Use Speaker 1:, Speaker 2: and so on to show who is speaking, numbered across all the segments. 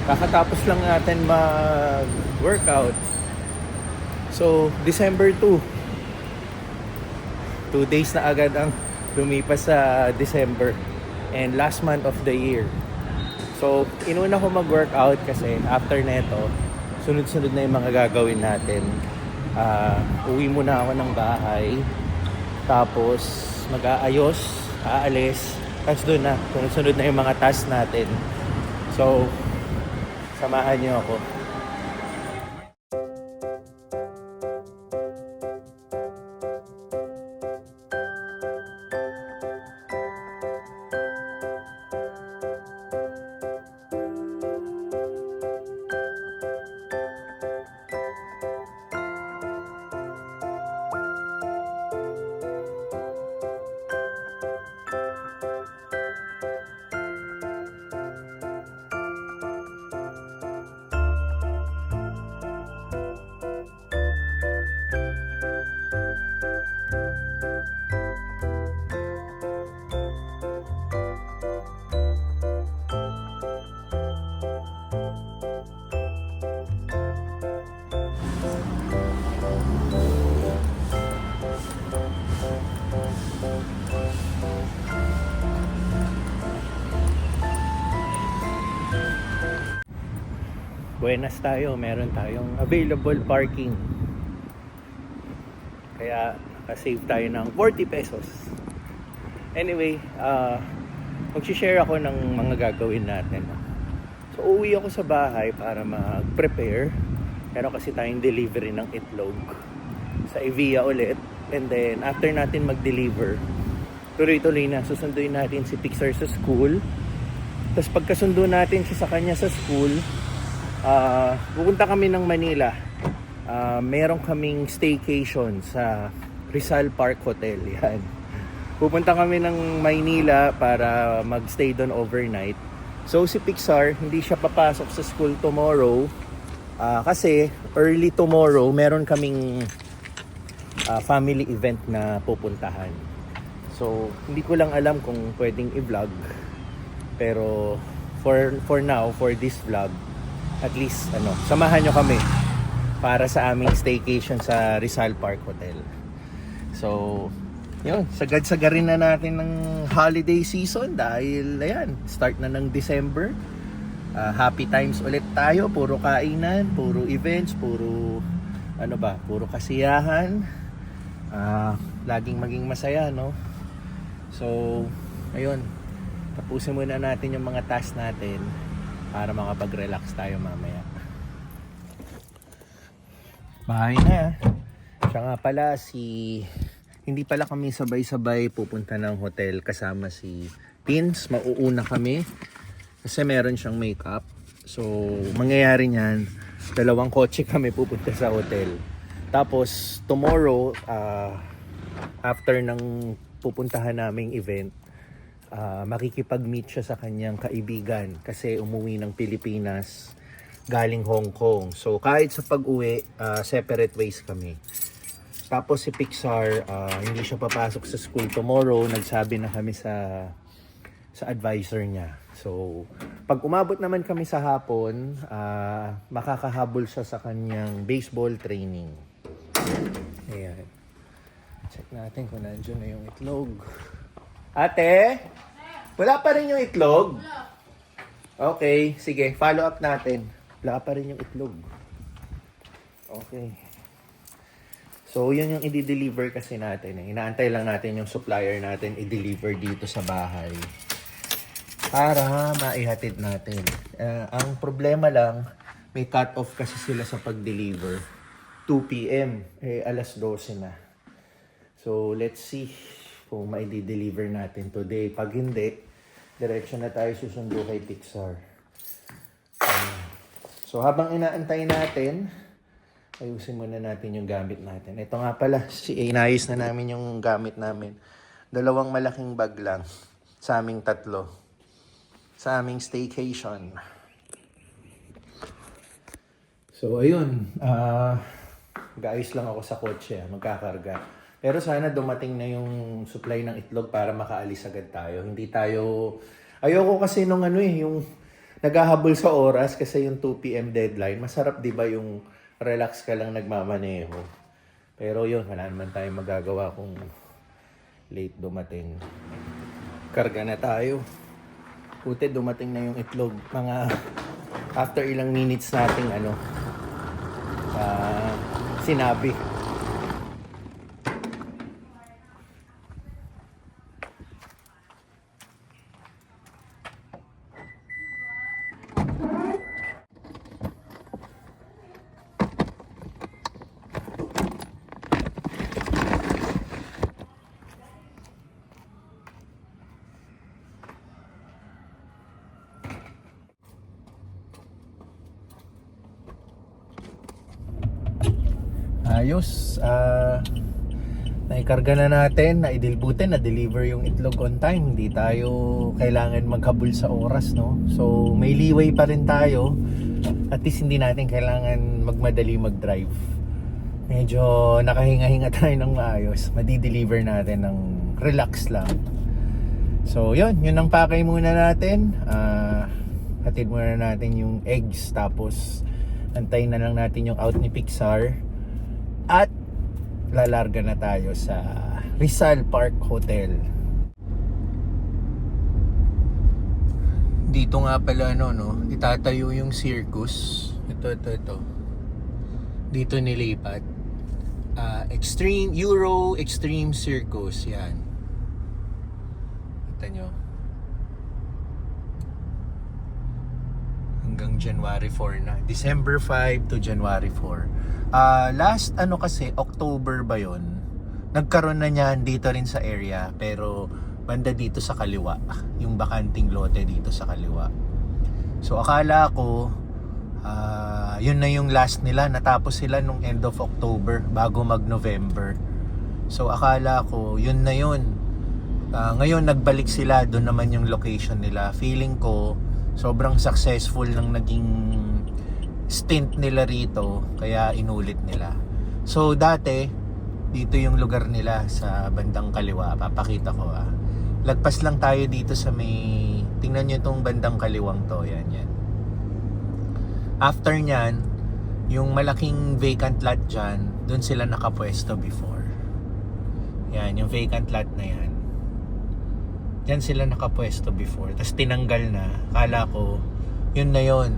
Speaker 1: Kakatapos lang natin mag-workout. So, December 2 days na agad ang lumipas sa December and last month of the year. So, inuna ko mag-workout kasi after neto, sunod-sunod na yung mga gagawin natin. Uwi muna ako ng bahay, tapos mag-aayos, aalis, tapos doon na, sunod-sunod na yung mga task natin. So, samahan niyo ako. Buenas tayo, meron tayong available parking. Kaya save tayo ng 40 pesos. Anyway, mag-share ako ng mga gagawin natin. So, uuwi ako sa bahay para mag-prepare. Meron kasi tayong delivery ng itlog sa Evia ulit. And then, after natin mag-deliver, tuloy-tuloy na, susunduin natin si Pixar sa school. Tapos pagkasundo natin siya sa kanya sa school, pupunta kami ng Manila. Meron kaming staycation sa Rizal Park Hotel. Yan. Pupunta kami ng Maynila para magstay doon overnight. So si Pixar, hindi siya papasok sa school tomorrow. Kasi early tomorrow, meron kaming family event na pupuntahan. So hindi ko lang alam kung pwedeng i-vlog. Pero for now, for this vlog, at least samahan nyo kami para sa aming staycation sa Rizal Park Hotel. So, yun, sagad-sagarin na natin ng holiday season dahil ayan, start na ng December. Happy times ulit tayo, puro kainan, puro events, puro puro kasiyahan. Laging maging masaya, no? So, ayun, tapusin muna natin yung mga tasks natin para makapag-relax tayo mamaya. Bahay na. Siya nga pala hindi pala kami sabay-sabay pupunta ng hotel kasama si Pins. Mauuna kami kasi meron siyang makeup. So, mangyayari niyan, dalawang kotse kami pupunta sa hotel. Tapos, tomorrow, after ng pupuntahan naming event, makikipag-meet siya sa kanyang kaibigan kasi umuwi ng Pilipinas galing Hong Kong. So kahit sa pag-uwi, separate ways kami. Tapos si Pixar, hindi siya papasok sa school tomorrow. Nagsabi na kami sa advisor niya. So pag umabot naman kami sa hapon, makakahabol siya sa kanyang baseball training. Ayan. Check natin kung nandiyan na yung itlog. Ate? Wala pa rin yung itlog? Okay, sige. Follow up natin. Wala pa rin yung itlog. Okay. So, yun yung i-deliver kasi natin. Inaantay lang natin yung supplier natin i-deliver dito sa bahay para maihatid natin. Ang problema lang, may cut-off kasi sila sa pag-deliver. 2 p.m. Alas 12 na. So, let's see kung mai-deliver natin today. Pag hindi, diretso na tayo susundo kay Pixar. So habang inaantay natin, ayusin muna natin yung gamit natin. Ito nga pala, inayos na namin yung gamit namin. 2 malaking bag lang sa aming 3. Sa aming staycation. So ayun, gaayos lang ako sa kotse, magkakarga. Pero sana dumating na yung supply ng itlog para makaalis agad tayo. Hindi tayo, ayoko kasi nung yung naghahabol sa oras kasi yung 2 p.m. deadline. Masarap 'di ba yung relax ka lang nagmamaneho. Pero yun, wala naman tayong magagawa kung late dumating. Karga na tayo. Buti dumating na yung itlog. Mga after ilang minutes nating sinabi. Ayos, naikarga na natin, naidilbutin, na-deliver yung itlog on time. Hindi tayo kailangan maghabol sa oras, no? So, may leeway pa rin tayo. At least hindi natin kailangan magmadali mag-drive. Medyo nakahinga-hinga tayo ng maayos. Madi-deliver natin ng relax lang. So, yun ang pakay muna natin. Hatid muna natin yung eggs. Tapos, antayin na lang natin yung out ni Pixar. At lalarga na tayo sa Rizal Park Hotel. Dito nga pala itatayo yung circus. Ito. Dito nilipat. Euro Extreme Circus. Yan. Kita nyo. Hanggang January 4 na. December 5 to January 4. Last kasi October ba yon, nagkaroon na niyan dito rin sa area, pero banda dito sa kaliwa, yung bakanting lote dito sa kaliwa. So akala ko yun na yung last nila, natapos sila nung end of October bago mag November. So akala ko yun na yun. Ngayon nagbalik sila, doon naman yung location nila. Feeling ko sobrang successful ng naging stint nila rito, kaya inulit nila. So dati dito yung lugar nila sa bandang kaliwa. Papakita ko lagpas lang tayo dito sa may, tingnan nyo itong bandang kaliwang to. Yan. After nyan, yung malaking vacant lot dyan, dun sila nakapwesto before. Yan, yung vacant lot na yan, dyan sila nakapwesto before. Tapos tinanggal na. Kala ko yun na yun.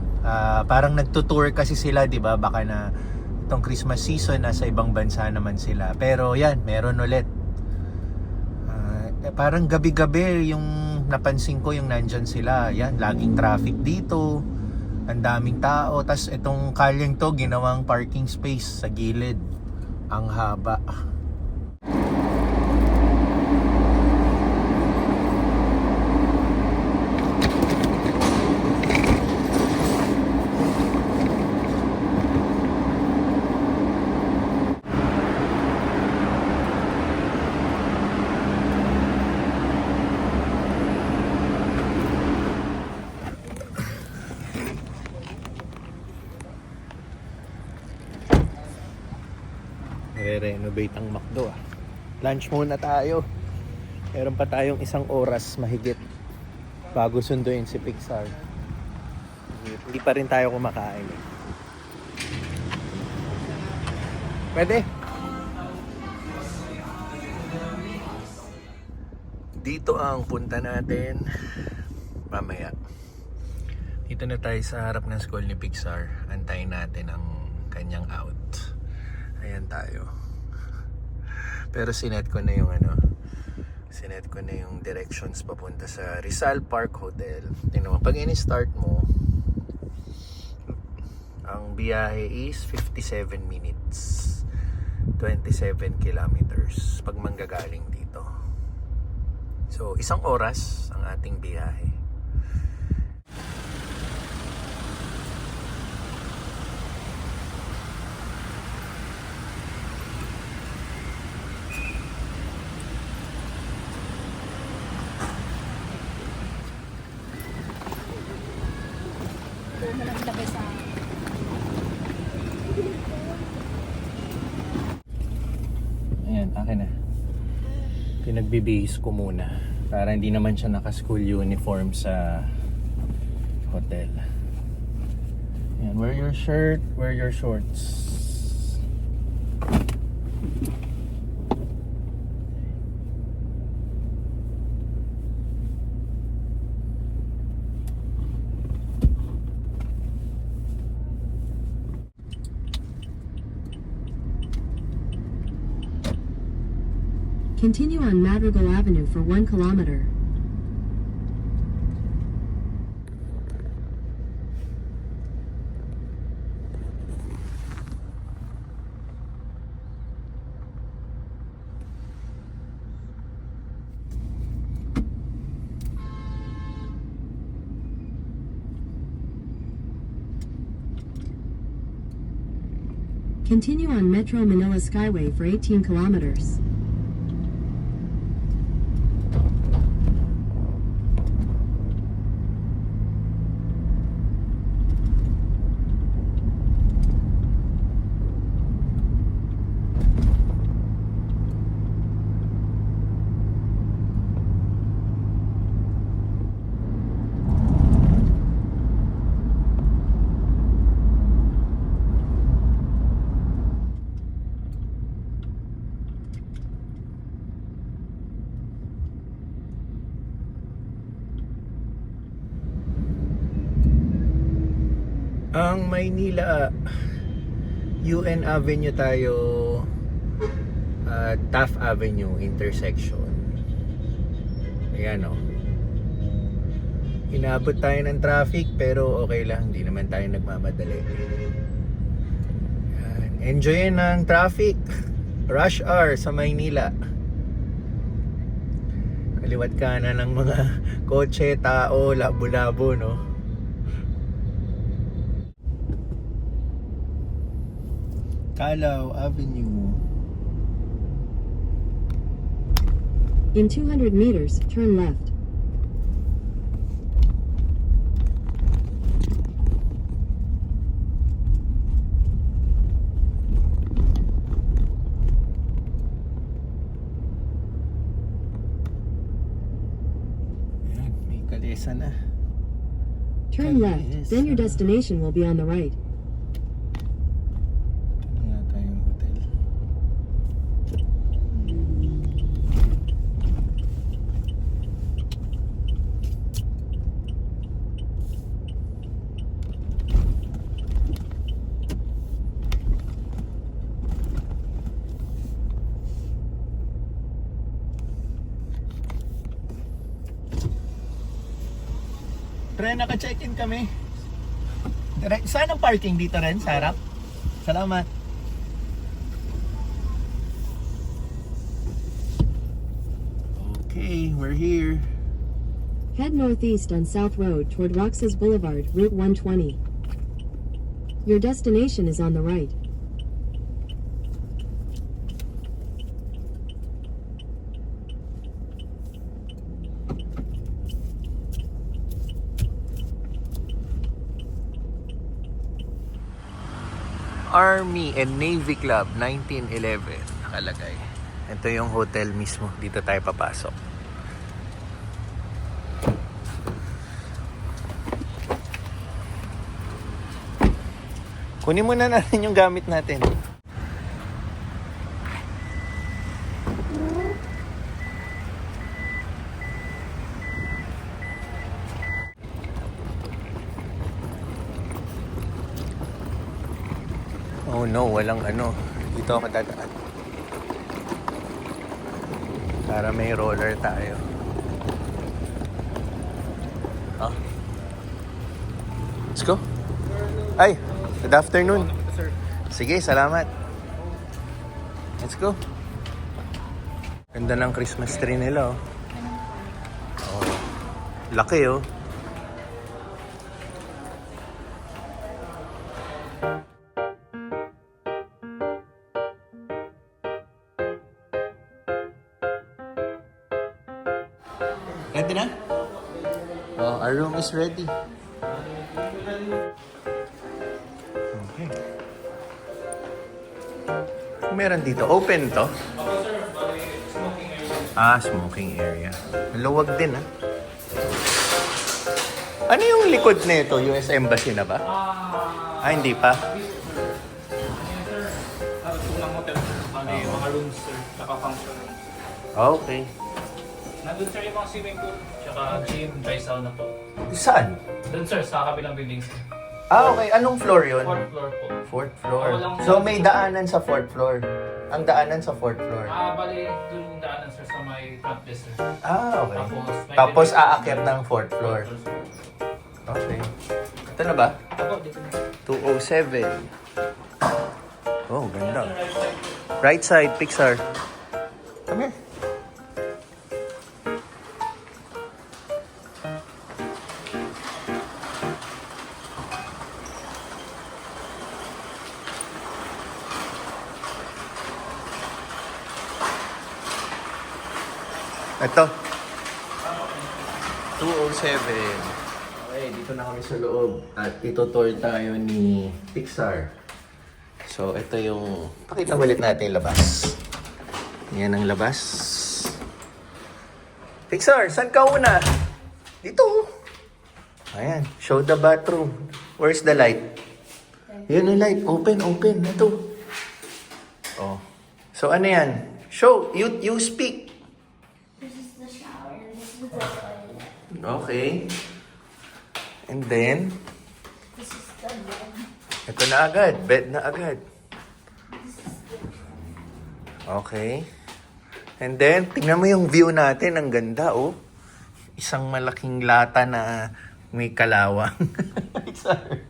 Speaker 1: Parang nagtutour kasi sila, di ba? Baka na itong Christmas season nasa ibang bansa naman sila. Pero yan, meron ulit. Parang gabi-gabi yung napansin ko yung nandyan sila. Yan, laging traffic dito. Ang daming tao. Tas itong kalyeng to, ginawang parking space sa gilid. Ang haba. Renovate ang McDo. Lunch muna tayo. Meron pa tayong 1 oras mahigit bago sunduin si Pixar. Hindi pa rin tayo kumakain. Pwede. Dito ang punta natin mamaya. Dito na tayo sa harap ng school ni Pixar. Antayin natin ang kanyang out. Ayan tayo. Pero sinet ko na yung directions papunta sa Rizal Park Hotel. Tingnan mo, pag ini-start mo, ang biyahe is 57 minutes. 27 kilometers pag manggagaling dito. So, 1 oras ang ating biyahe. Ayan, akin na. Pinagbibihis ko muna para hindi naman siya naka-school uniform sa hotel. Ayan, wear your shirt, wear your shorts.
Speaker 2: Continue on Madrigal Avenue for 1 kilometer. Continue on Metro Manila Skyway for 18 kilometers.
Speaker 1: Ang Maynila, UN Avenue tayo, Taft Avenue intersection. Ayan o. Inabot tayo ng traffic pero okay lang, hindi naman tayo nagmamadali. Ayan. Enjoyin ng traffic. Rush hour sa Maynila. Kaliwat kanan ng mga kotse, tao, labo-labo, no? Calao Avenue.
Speaker 2: In 200 meters, turn left.
Speaker 1: Ayan, may kalesa na.
Speaker 2: Turn left, then your destination will be on the right.
Speaker 1: Ren, naka-check-in kami. Saan ang parking dito, Ren? Sa harap? Salamat. Okay, we're here.
Speaker 2: Head northeast on South Road toward Roxas Boulevard, Route 120. Your destination is on the right.
Speaker 1: Army and Navy Club 1911 nakalagay. Ito yung hotel mismo. Dito tayo papasok. Kunin muna natin yung gamit natin. Oh no, walang ano. Dito ako dadaan. Para may roller tayo. Ah. Let's go. Ay, good afternoon. Sige, salamat. Let's go. Ganda ng Christmas tree nila, oh. Oh. Laki, oh. Ready na? Oh, our room is ready. Okay. Meron dito. Open to? Ah, smoking area. Maluwag din, ah. Ano yung likod nito? US Embassy na ba? Hindi pa.
Speaker 3: Unang hotel, sir. Bali, mga rooms, sir. Tsaka function rooms.
Speaker 1: Okay.
Speaker 3: Nandun, sir, yung mga swimming pool. Tsaka gym, dry sauna po.
Speaker 1: Saan?
Speaker 3: Doon, sir, sa kabilang building, sir.
Speaker 1: Okay. Anong floor yun?
Speaker 3: 4th floor po.
Speaker 1: Fourth floor.
Speaker 3: Walang-
Speaker 1: So may daanan sa fourth floor. Ang daanan sa fourth floor.
Speaker 3: Bali, doon yung daanan, sir, sa may front desk, sir.
Speaker 1: Okay.
Speaker 3: may
Speaker 1: Tapos
Speaker 3: building-
Speaker 1: aakyat ng fourth floor. Okay. Ito na ba?
Speaker 3: Apo, dito na.
Speaker 1: 207. Oh, ganda.
Speaker 3: Right side po.
Speaker 1: Right side, Pixar. Come here. Ito. 207. Okay, dito na kami sa loob. At ito-tour tayo ni Pixar. So, ito yung... Pakita ulit natin yung labas. Yan ang labas. Pixar, saan ka una? Dito. Ayan, show the bathroom. Where's the light? Yan yung light. Open, open. Ito. Oh. So, ano yan? Show. You speak.
Speaker 4: This is the shower and this is the toilet.
Speaker 1: Okay. And then,
Speaker 4: This is the bed.
Speaker 1: ito na agad. Bed na agad. Okay. And then, tingnan mo yung view natin. Ang ganda, oh. Isang malaking lata na may kalawang. Sorry.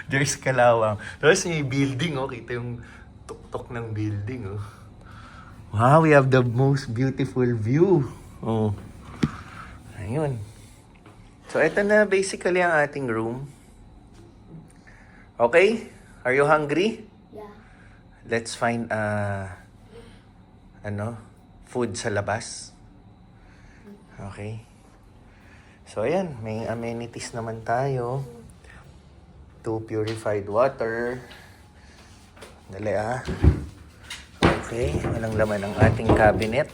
Speaker 1: There's kalawang. Tapos may building, oh. Kita yung tuktok ng building, oh. Wow, we have the most beautiful view. Oh. Ayun. So, ito na basically ang ating room. Okay? Are you hungry?
Speaker 4: Yeah.
Speaker 1: Let's find food sa labas. Okay. So ayan, may amenities naman tayo. 2 purified water. Dali ah. Okay, walang laman ang ating cabinet.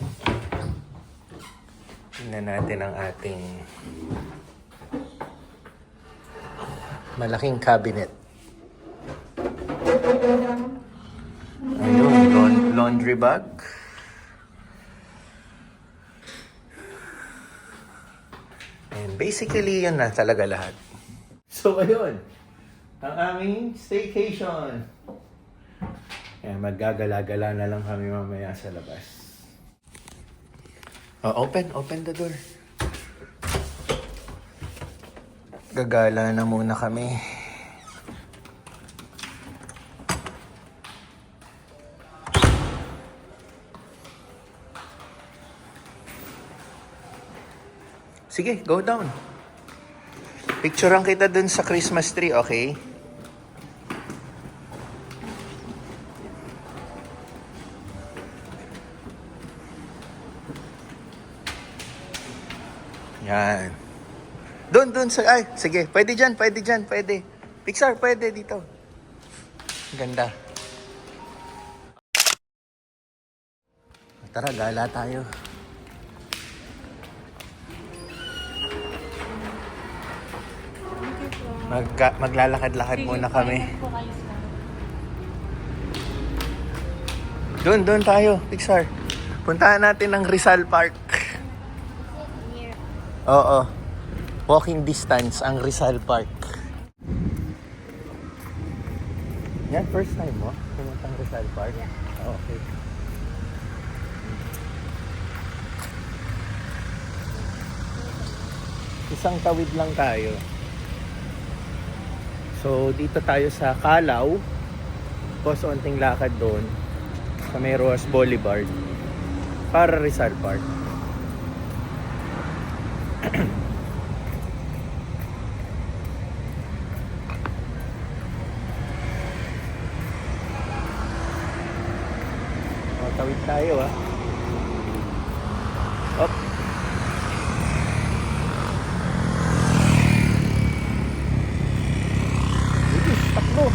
Speaker 1: Tingnan natin ang ating malaking cabinet. Ayun, laundry bag. And basically, yun na talaga lahat. So, ayun. Ang aming staycation. Kaya maggagala-gala na lang kami mamaya sa labas. Oh, open the door. Gagala na muna kami. Sige, go down. Picturean kita dun sa Christmas tree, okay? Yan. Doon sa... Ay, sige. Pwede dyan. Pixar, pwede dito. Ganda. Tara, gala tayo. Maglalakad-lakad muna kami. Doon tayo, Pixar. Puntahan natin ang Rizal Park. Oo. Walking distance ang Rizal Park. Yan, first time mo? Pumuntang Rizal Park? Yeah. Okay. Isang tawid lang tayo. So, dito tayo sa Calao. Tapos, onting lakad doon sa may Rojas Boulevard para Rizal Park. O, tawid tayo ah. Op. Takbo.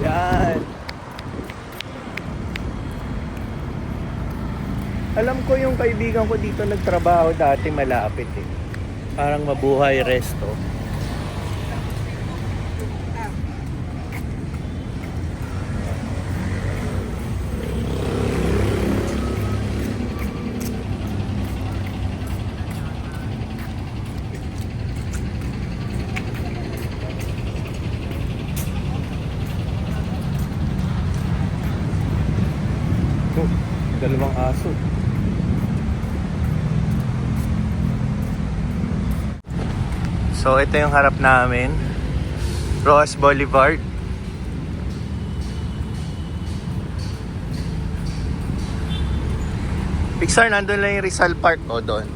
Speaker 1: Yan. Alam ko yung kaibigan ko dito nagtrabaho dati malapit eh. Parang Mabuhay Resto. Oh, dalawang aso. So ito yung harap namin, Rojas Boulevard. Pixar, nandun lang yung Rizal Park o doon.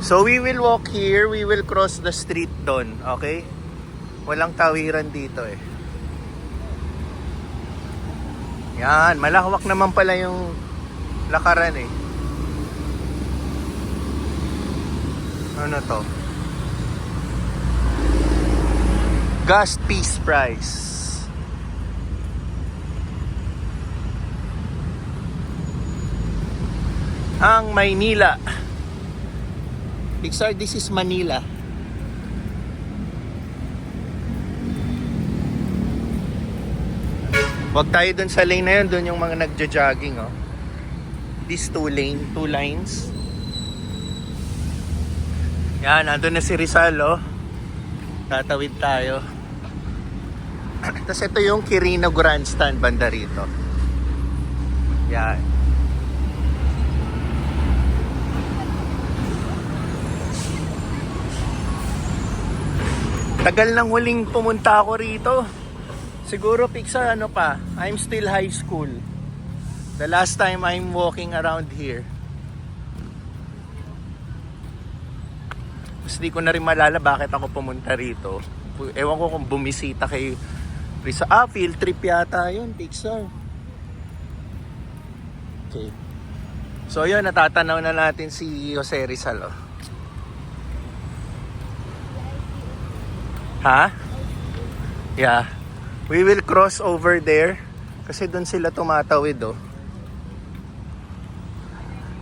Speaker 1: So we will walk here, we will cross the street doon, okay? Walang tawiran dito eh. Yan, malawak naman pala yung lakaran eh. Ano to? Gas piece price. Ang Maynila. Pixar, this is Manila. Wag tayo dun sa lane na yun, dun yung mga nagja-jogging, oh. These two lines. Yan, nandun na si Rizal, oh. Tatawid tayo. Tapos ito yung Quirino Grandstand banda rito. Yan. Tagal nang huling pumunta ako rito. Siguro Pixar ano pa, I'm still high school. The last time I'm walking around here. Mas di ko na rin malala bakit ako pumunta rito. Ewan ko kung bumisita kay Rizal. Field trip yata yun, Pixar. Okay. So yun, natatanaw na natin si Jose Rizal. Oh. Ha? Yeah. We will cross over there kasi doon sila tumatawid, oh.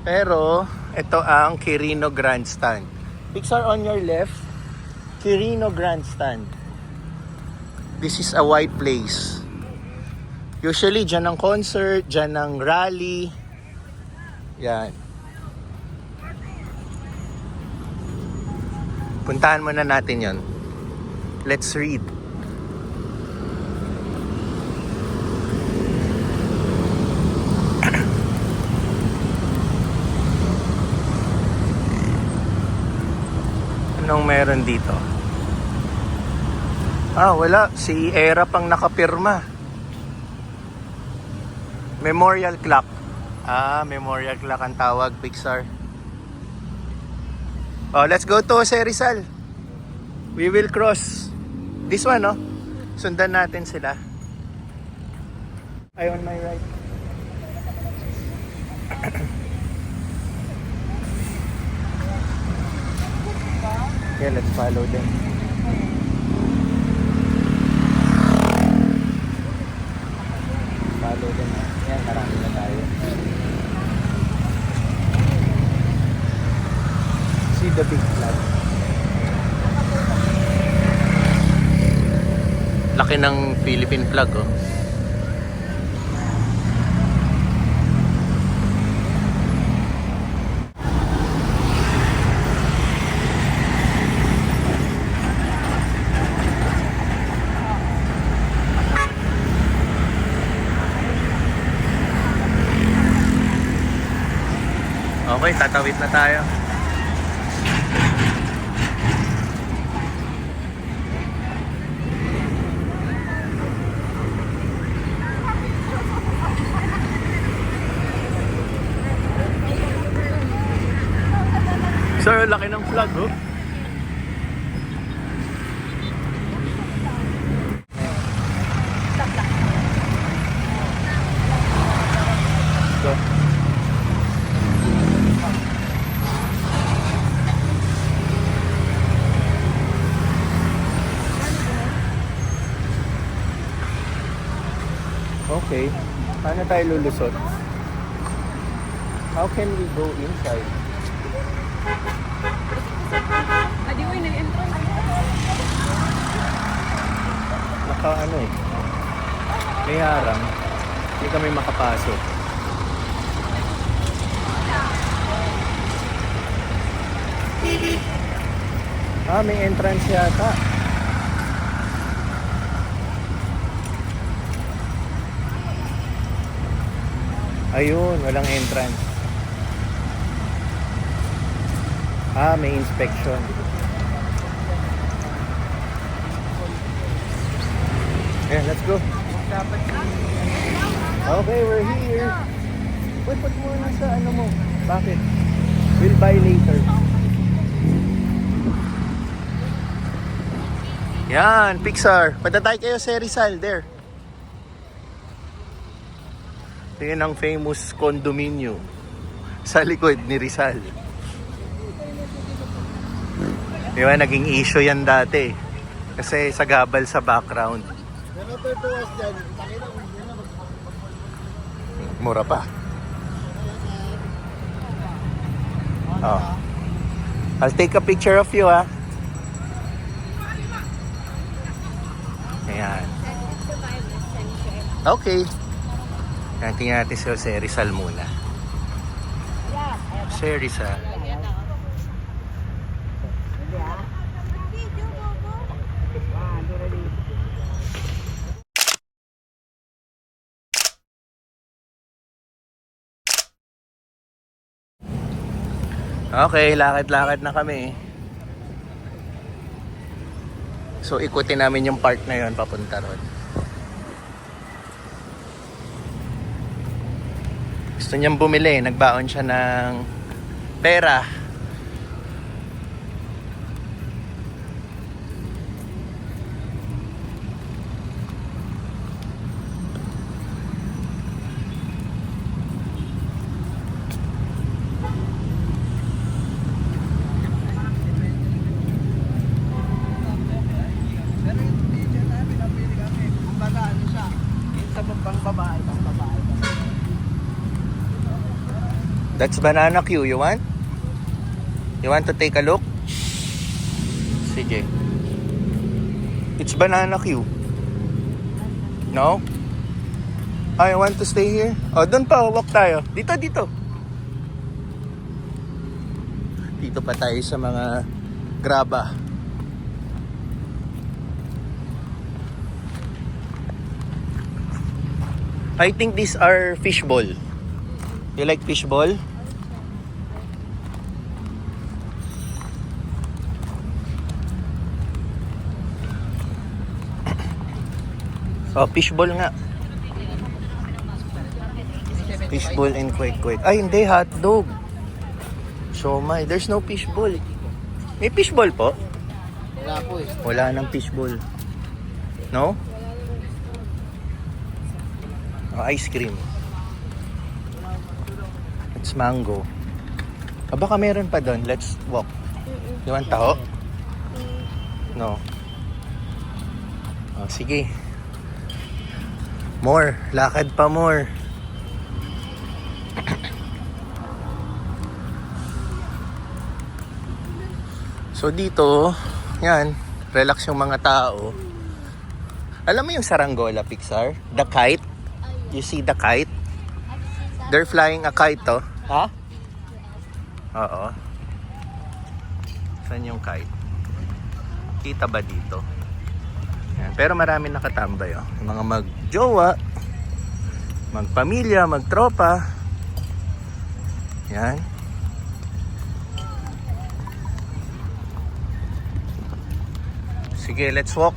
Speaker 1: Pero ito ang Quirino Grandstand. Pixar, on your left, Quirino Grandstand. This is a wide place. Usually dyan ang concert, dyan ang rally. Yan. Puntahan muna natin yon. Let's read. Anong meron dito? Wala. Si Era pang nakapirma. Memorial clock. Memorial clock ang tawag, Pixar. Let's go to Jose Rizal. We will cross this one, no? Sundan natin sila. Ay, on my right. Okay, let's follow them. Follow them. Yan, marami na tayo. See the big flag. Laki ng Philippine flag, oh. Okay, tatawid na tayo. Sir, laki ng flag, oh. Go. Okay. Paano tayo lulusot? How can we go inside? ano eh. May harang. Hindi kami makapasok. Ah, may entrance yata. Ayun, walang entrance. Ah, may inspection. Yeah, let's go. Okay, we're here. Wait, put mo na sa ano mo. Bakit? We'll buy later. Yan, Pixar. Patatay kayo sa Rizal, there. Tingnan ang famous condominium sa likod ni Rizal. Di ba, naging issue yan dati. Kasi sagabal sa background. Mura pa. Oh. I'll take a picture of you, ah. Ayan. Okay. Tingnan natin si Jose Rizal muna. Jose Rizal. Okay, lakad-lakad na kami. So, ikutin namin yung part na yon papunta ron. Gusto niyang bumili. Nagbaon siya ng pera. That's Banana Q. You want? You want to take a look? Sige. It's Banana Q. No? I want to stay here. Oh, doon pa. Walk tayo. Dito, dito. Dito pa tayo sa mga graba. I think these are fishball. You like fishball? Oh, fishball nga. Fishball and kwek-kwek. Ay, hindi. Hotdog. Siomai. There's no fishball. May fishball po?
Speaker 5: Wala po eh.
Speaker 1: Wala nang fishball. No? Oh, ice cream. It's mango. Baka meron pa doon. Let's walk. You want taho? No. Oh, sige. More. Lakad pa more. So dito, yan, relax yung mga tao. Alam mo yung saranggola, Pixar? The kite? You see the kite? They're flying a kite, to. Ha? Oo. Saan yung kite? Kita ba dito? Yan. Pero marami nakatambay, oh. Yung mga mag-jowa, magpamilya, magtropa. Yan. Sige, let's walk.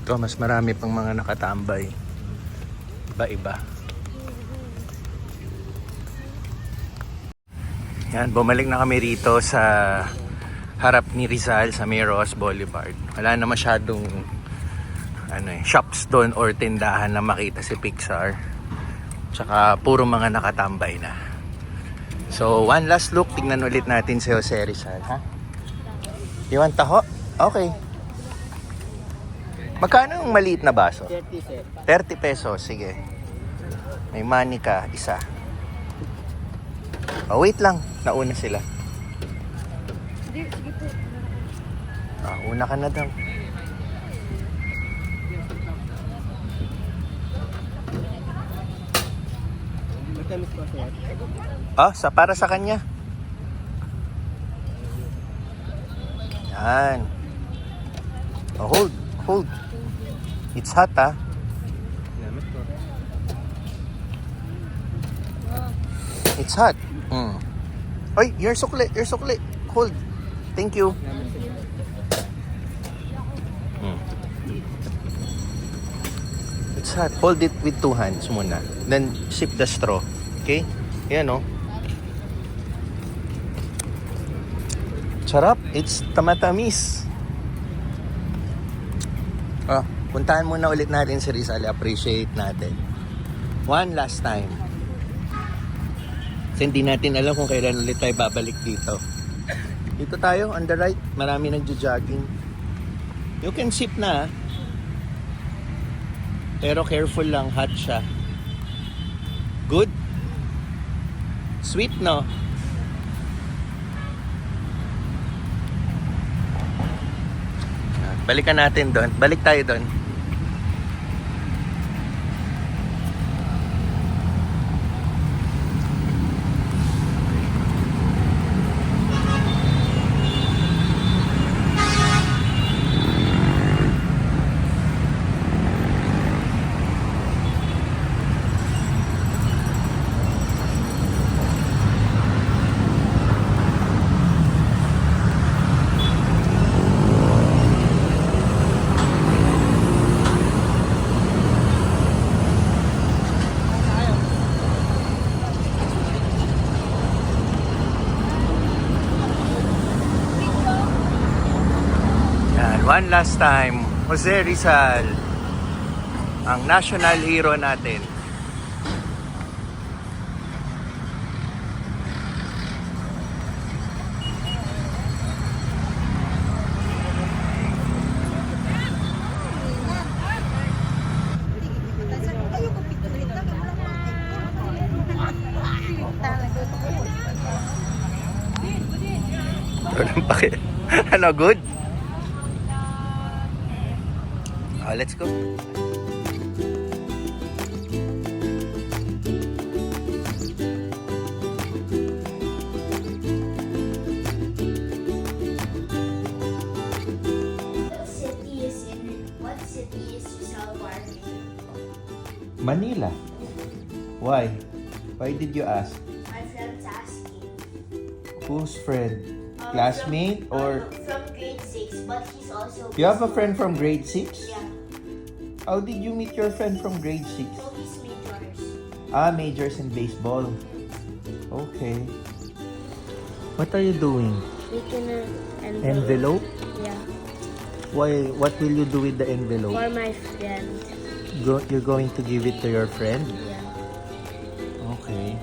Speaker 1: Ito, mas marami pang mga nakatambay. Iba-iba. Yan, bumalik na kami rito sa harap ni Rizal sa may Ross Boulevard. Wala na masyadong shops doon or tindahan na makita si Pixar. Tsaka puro mga nakatambay na. So, one last look. Tingnan ulit natin si Jose Rizal, ha? You want taho? Okay. Magkano yung maliit na baso?
Speaker 5: 30 sir.
Speaker 1: 30 pesos, sige. May money ka, isa. Oh, wait lang. Nauna sila. Una ka na daw.
Speaker 5: Matamis pa sir.
Speaker 1: Para sa kanya. Yan. Oh, hold. It's hot, ah. It's hot. Oy, you're sukli. Hold. Thank you. It's hot. Hold it with 2 hands muna. Then sip the straw. Okay? Yan, oh. Sarap. It's tamatamis. Puntahan muna ulit natin si Rizal. Appreciate natin. One last time. Kasi hindi natin alam kung kailan ulit tayo babalik dito. Dito tayo, on the right. Marami nagjo-jogging. You can sip na, pero careful lang, hot siya. Good? Sweet, no? Balikan natin doon. Balik tayo doon. One last time, Jose Rizal, ang national hero natin. Walang pake. Ano, good? Let's go.
Speaker 4: What city is Rizal born in?
Speaker 1: Manila. Why? Why did you ask?
Speaker 4: My friend's asking.
Speaker 1: Whose friend? Classmate or?
Speaker 4: From grade 6, but he's also...
Speaker 1: You have a friend from grade 6?
Speaker 4: Yeah.
Speaker 1: How did you meet your friend from grade 6?
Speaker 4: So he's majors.
Speaker 1: Majors in baseball. Okay. What are you doing?
Speaker 4: Making an
Speaker 1: Envelope?
Speaker 4: Yeah.
Speaker 1: Why? What will you do with the envelope?
Speaker 4: For my friend.
Speaker 1: You're going to give it to your friend?
Speaker 4: Yeah.
Speaker 1: Okay.